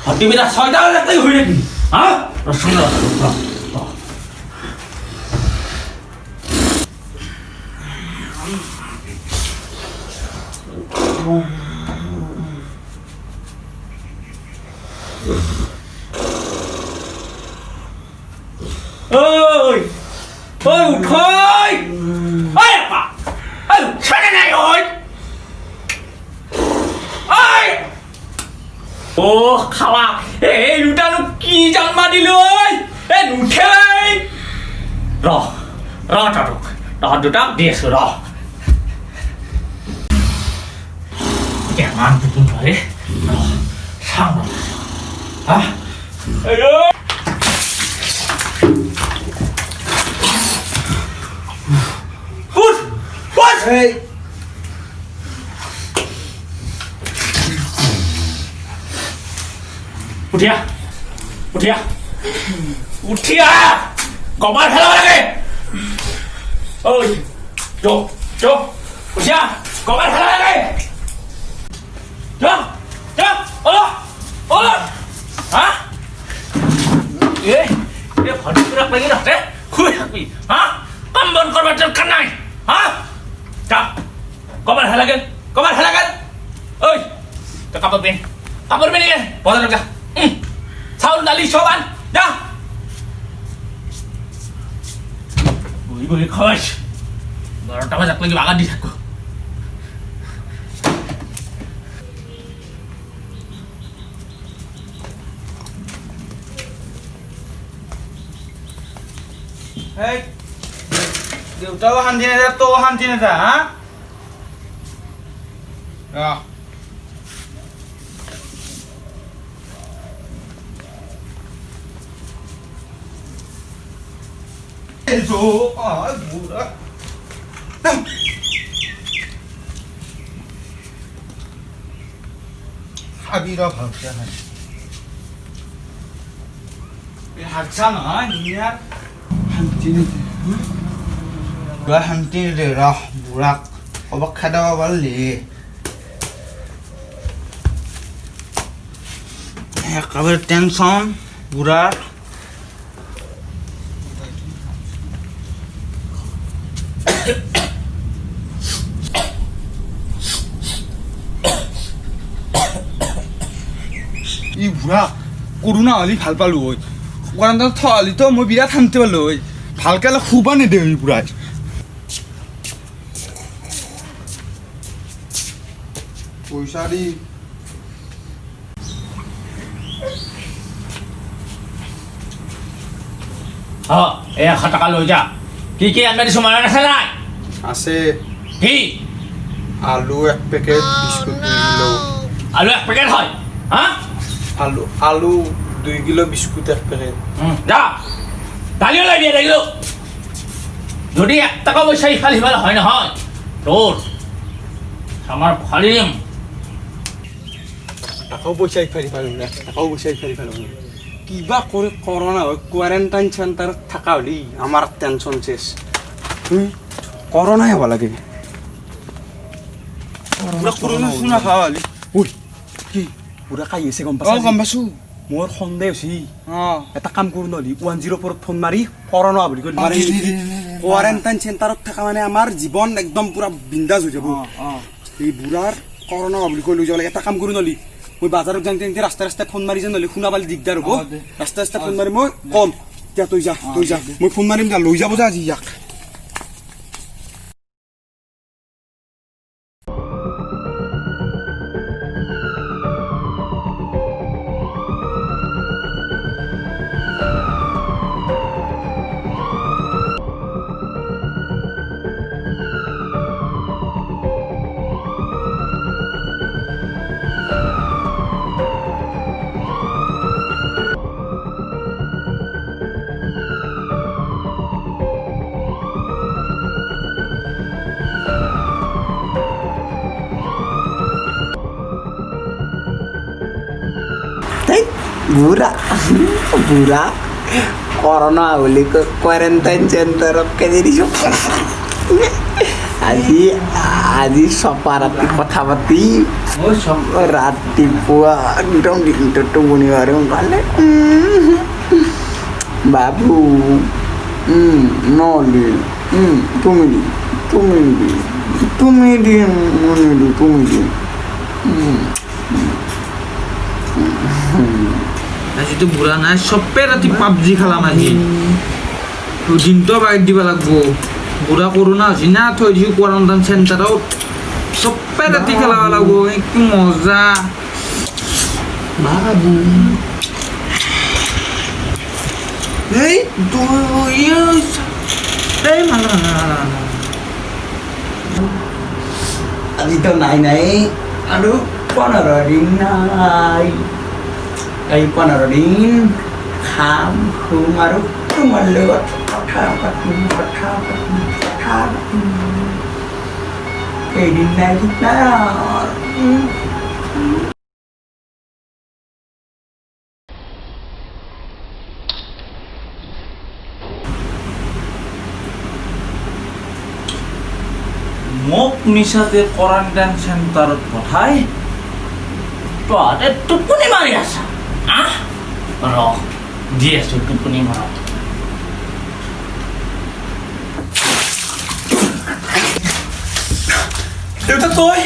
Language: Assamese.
Aktivitas soal lagi hujan ni, ah? Rasulullah. Oi, oi, thôi, oi apa? Oi, sana này rồi. Oi. Oh, kalah. Luda lu kijang mati lu. Nu thei. Roh tatuk. Roh dudak dia sudah. Jangan bikin balik. Roh, sang. Hah? Ayo. Put. Hey. Utia, kau mana salah lagi? Oi, jom, Utia, kau mana salah lagi? Jom, Allah, hah? Dia paling gerak lagi dah, deh. Hah? Kambon korban terkenai, hah? Jom, kau mana salah lagi? Oi, ke kapal bin ni, boleh dah. Sao dari soban, dah. Ibu khawatir. Baru tahu jak lagi banget di aku. Hey, দেউতাও শান্তি নাযায় তও শান্তি নাযায় হা খাবিরা ভাবছে না হাগছা নহয় নিয়ার শান্তি দে ৰহ বুঢ়াক ক'ৰবাত খেদাব পাৰিলি একেবাৰে টেনচন বুঢ়াৰ ই বুঢ়া কৰোণা হ'লে ভাল পালোঁ হয় কোৱাৰেণ্টাইনত থোৱা হ'লেতো মই বিৰাট শান্তি পালোঁ হয় ভালকৈ অলপ শুবা নেদে ই বুঢ়াই পইচা দি এশ টকা লৈ যা কি আনবা দিছোঁ মনত আছে নাই আছে কি আলু 1 পেকেট বিস্কুট 2 কিলো আলু 1 পেকেট হয় হা আলু 2 কিলো বিস্কুট 1 পেকেট যা দালিও লৈ দিয়ে দালিও যদি 1 টাকা পয়সা ইফাল সিফাল হয় নহয় তোর আমার ফালি দিম টাকাও পয়সা ইফাল সিফাল না টাকাও পয়সা ইফাল সিফাল না কিবা করে করোনা হয় কোয়ারেন্টাইন সেন্টার থাকা হলি আমার টেনশন শেষ করোনাই হব লাগে পুরা করোনা শুনা খাওয়া হলি ওই কি পুরা খাই আছে গম পাইছো মোর সন্দেহ হইছি এটা কাম কৰো নলি 10 পৰত ফোন মাৰি কৰোনা বুলি কৈ মাৰি কোয়াৰেন্টাইন সেন্টাৰত থাকা মানে আমাৰ জীৱন একদম পুৰা বিন্দাস হৈ যাব এই বুঢ়াৰ কৰোনা বুলি কৈ লৈ যাব লাগে এটা কাম কৰো নলি মই বাজাৰত যাওঁতে ৰাস্তাই ফোন মাৰি যাম নলি শুনা পালি দিগদাৰ হ'ব ৰাস্তাই ফোন মাৰি মই কম এতিয়া তই যা মই ফোন মাৰিম যা লৈ যাব যা আজি ইয়াক বুঢ়া বুঢ়া কৰনা বুলি কৈ কোৱাৰেণ্টাইন চেণ্টাৰত কেনে দিছোঁ আজি আজি চপা ৰাতি কথা পাতি ৰাতিপুৱা একদম দিনটো টোপনি মাৰিম ভালে বাবু নলি তুমি দি তুমি দি তুমি দি মনি তুমি দি আজিতো বুঢ়া নাই চবে ৰাতি পাবজি খেলাম আজি দিনটো বাহিৰ দিব লাগিব বুঢ়া কৰোণা হৈছে না থৈ দিছোঁ কোৱাৰেণ্টাইন চেণ্টাৰত চবে ৰাতি খেলাব লাগিব কি মজা বাবু এই এই মালা আজিতো নাই আৰু 15 দিন নাই এই 15 দিন খাম শুম আৰু তোমাৰ লগত কথা পাতিম এদিন নাই ঠিক নাই মোক মিছাতে কোৱাৰেণ্টাইন চেণ্টাৰত পঠাই তহঁতে টোপনি মাৰি আছা ৰ দি আছো টোপনি মাৰা দেউতা তই